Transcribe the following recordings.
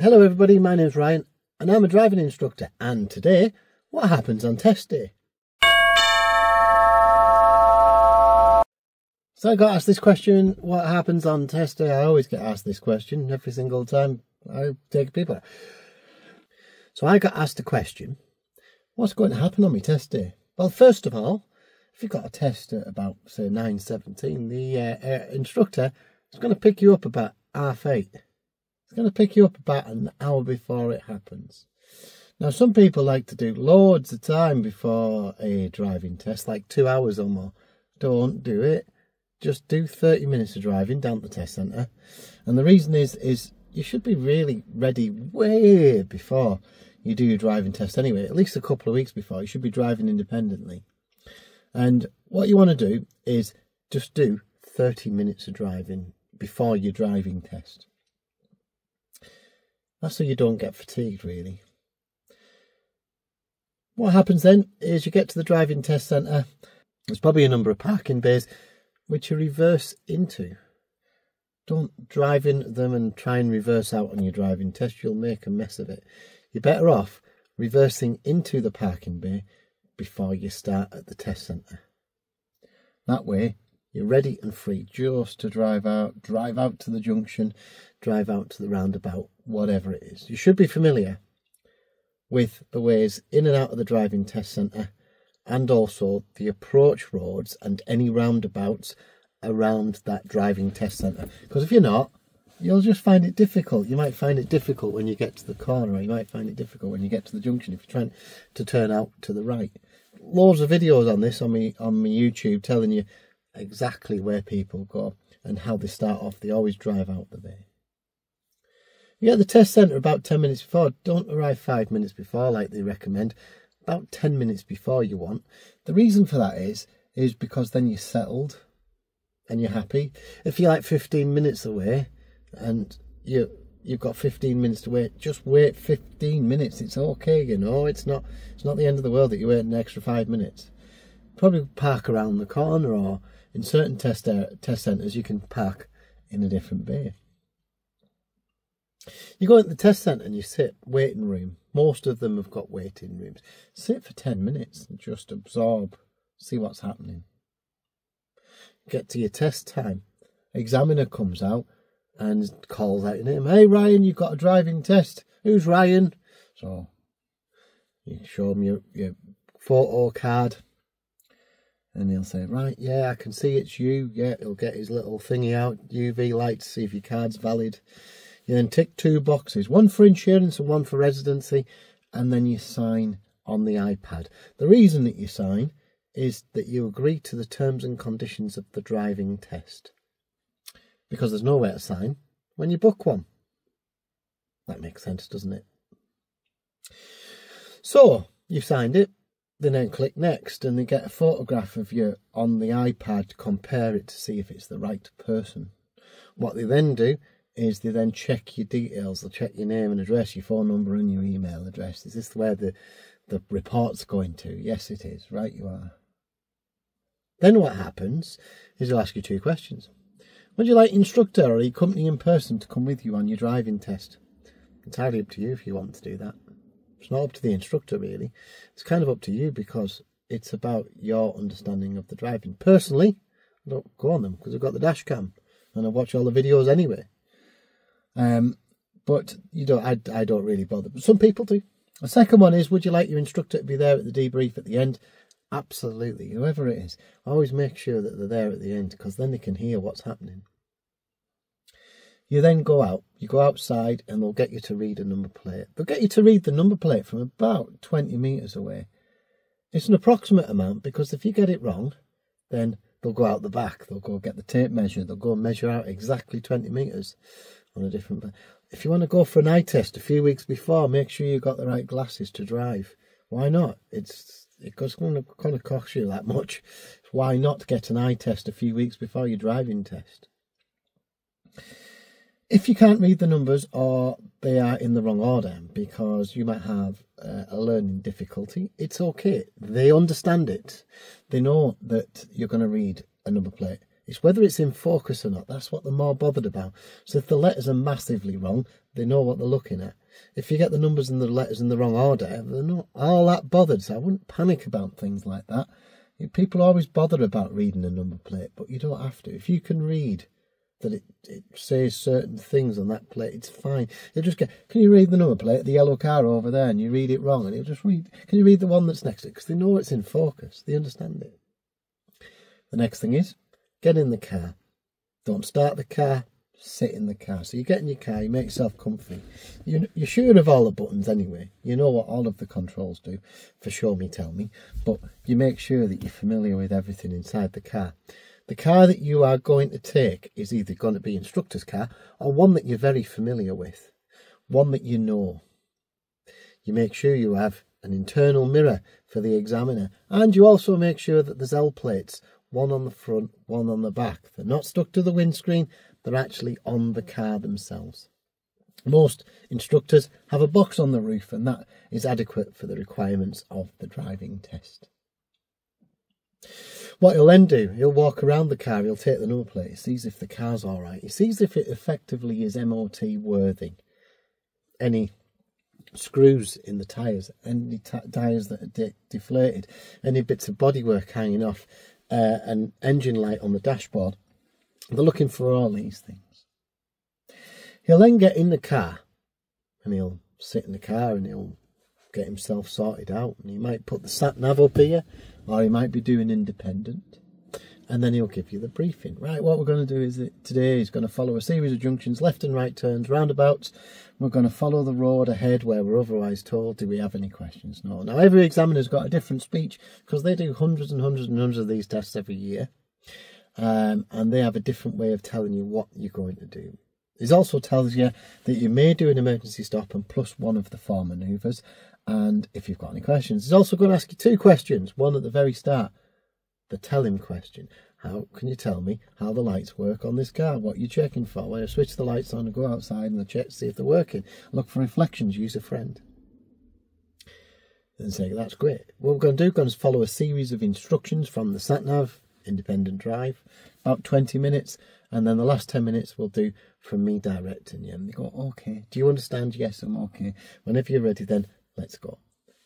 Hello everybody, my name's Ryan and I'm a driving instructor, and today, what happens on test day? So I got asked this question, what happens on test day? I always get asked this question every single time I take people. So I got asked a question, what's going to happen on my test day? Well, first of all, if you've got a test at about, say, 9:17, the instructor is going to pick you up about 8:30. It's going to pick you up about an hour before it happens. Now, some people like to do loads of time before a driving test, like 2 hours or more. Don't do it. Just do 30 minutes of driving down at the test centre. And the reason is you should be really ready way before you do your driving test anyway, at least a couple of weeks before. You should be driving independently. And what you want to do is just do 30 minutes of driving before your driving test. That's so you don't get fatigued, really. What happens then is you get to the driving test centre. There's probably a number of parking bays which you reverse into. Don't drive into them and try and reverse out on your driving test. You'll make a mess of it. You're better off reversing into the parking bay before you start at the test centre. That way, you're ready and free just to drive out to the junction, drive out to the roundabout, whatever it is. You should be familiar with the ways in and out of the driving test centre, and also the approach roads and any roundabouts around that driving test centre. Because if you're not, you'll just find it difficult. You might find it difficult when you get to the corner, or you might find it difficult when you get to the junction if you're trying to turn out to the right. Loads of videos on this on my YouTube telling you exactly where people go and how they start off. They always drive out the bay. You get the test centre about 10 minutes before. Don't arrive 5 minutes before like they recommend. About 10 minutes before you want. The reason for that is because then you're settled and you're happy. If you're like 15 minutes away and you've got 15 minutes to wait, just wait 15 minutes. It's okay, you know. It's not the end of the world that you wait an extra 5 minutes. Probably park around the corner, or in certain test centres you can park in a different bay. You go into the test centre and you sit, waiting room. Most of them have got waiting rooms. Sit for 10 minutes and just absorb, see what's happening. Get to your test time. Examiner comes out and calls out your name. Hey Ryan, you've got a driving test. Who's Ryan? So you show him your photo card. And he'll say, right, yeah, I can see it's you. Yeah, he'll get his little thingy out, UV light, to see if your card's valid. You then tick 2 boxes, one for insurance and one for residency, and then you sign on the iPad. The reason that you sign is that you agree to the terms and conditions of the driving test. Because there's nowhere to sign when you book one. That makes sense, doesn't it? So, you've signed it. They then click next and they get a photograph of you on the iPad, compare it to see if it's the right person. What they then do is they then check your details. They'll check your name and address, your phone number and your email address. Is this where the report's going to? Yes, it is. Right, you are. Then what happens is they'll ask you 2 questions. Would you like instructor or your company in person to come with you on your driving test? Entirely up to you if you want to do that. It's not up to the instructor, really. It's kind of up to you because it's about your understanding of the driving. Personally, I don't go on them because I've got the dash cam and I watch all the videos anyway. But you don't. I don't really bother. But some people do. The second one is, would you like your instructor to be there at the debrief at the end? Absolutely. Whoever it is, always make sure that they're there at the end because then they can hear what's happening. You then go out, you go outside and they'll get you to read a number plate. They'll get you to read the number plate from about 20 metres away. It's an approximate amount because if you get it wrong, then they'll go out the back. They'll go get the tape measure. They'll go and measure out exactly 20 metres on a different plate. If you want to go for an eye test a few weeks before, make sure you've got the right glasses to drive. Why not? It's going to cost you that much. Why not get an eye test a few weeks before your driving test? If you can't read the numbers or they are in the wrong order because you might have a learning difficulty, it's okay. They understand it. They know that you're going to read a number plate. It's whether it's in focus or not. That's what they're more bothered about. So if the letters are massively wrong, They know what they're looking at. If you get the numbers and the letters in the wrong order, they're not all that bothered, so I wouldn't panic about things like that. People always bother about reading a number plate, but you don't have to. If you can read that it says certain things on that plate, it's fine. You'll just get, can you read the number plate, the yellow car over there, and you read it wrong, and you'll just read, can you read the one that's next to it? Because they know it's in focus. They understand it. The next thing is, get in the car. Don't start the car, sit in the car. So you get in your car, you make yourself comfy. You're sure of all the buttons anyway. You know what all of the controls do, for show me, tell me. But you make sure that you're familiar with everything inside the car. The car that you are going to take is either going to be instructor's car or one that you're very familiar with, one that you know. You make sure you have an internal mirror for the examiner, and you also make sure that there's L plates, one on the front, one on the back. They're not stuck to the windscreen, they're actually on the car themselves. Most instructors have a box on the roof, and that is adequate for the requirements of the driving test. What he'll then do, he'll walk around the car, he'll take the number plate, he sees if the car's alright, he sees if it effectively is MOT worthy. Any screws in the tyres, any tyres that are deflated, any bits of bodywork hanging off, an engine light on the dashboard. They're looking for all these things. He'll then get in the car and he'll sit in the car and he'll get himself sorted out, and he might put the sat nav up here, or he might be doing independent, and then he'll give you the briefing. Right, what we're going to do is that today he's going to follow a series of junctions, left and right turns, roundabouts. We're going to follow the road ahead where we're otherwise told. Do we have any questions? No. Now every examiner's got a different speech, because they do hundreds and hundreds and hundreds of these tests every year, and they have a different way of telling you what you're going to do. It also tells you that you may do an emergency stop and plus one of the 4 manoeuvres. And if you've got any questions, it's also going to ask you 2 questions. One at the very start, the tell him question. How can you tell me how the lights work on this car? What you're checking for? When I switch the lights on and go outside and check to see if they're working. Look for reflections, use a friend. And say, that's great. What we're going to do, we're going to follow a series of instructions from the sat-nav, independent drive, about 20 minutes. And then the last 10 minutes we'll do from me directing you. And they go, okay, do you understand? Yes, I'm okay. Whenever you're ready, then let's go.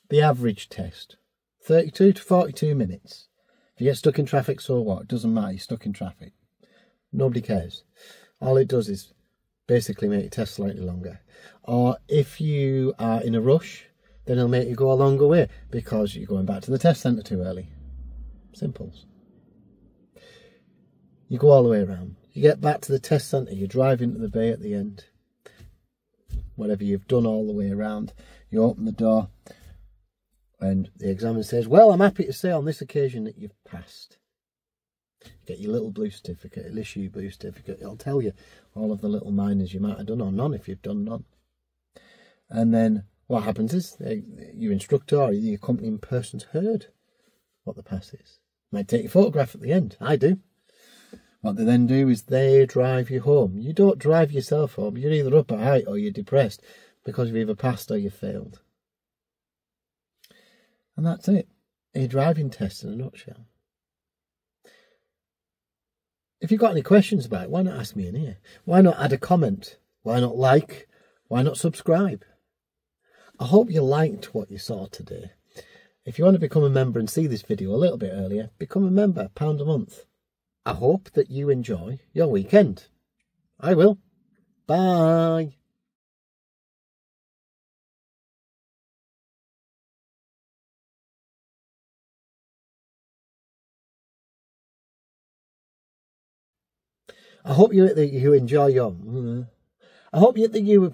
The average test, 32 to 42 minutes. If you get stuck in traffic, so what? It doesn't matter, you're stuck in traffic. Nobody cares. All it does is basically make your test slightly longer. Or if you are in a rush, then it'll make you go a longer way because you're going back to the test centre too early. Simples. You go all the way around. You get back to the test centre, you drive into the bay at the end. Whatever you've done all the way around, you open the door and the examiner says, well, I'm happy to say on this occasion that you've passed. You get your little blue certificate, it'll issue you a blue certificate, it'll tell you all of the little minors you might have done or none if you've done none. And then what happens is your instructor or the accompanying person's heard what the pass is. Might take your photograph at the end, I do. What they then do is they drive you home. You don't drive yourself home. You're either up at height or you're depressed because you've either passed or you failed. And that's it. A driving test in a nutshell. If you've got any questions about it, why not ask me in here? Why not add a comment? Why not like? Why not subscribe? I hope you liked what you saw today. If you want to become a member and see this video a little bit earlier, become a member, £1 a month. I hope that you enjoy your weekend. I will. Bye. I hope you enjoy your. I hope that you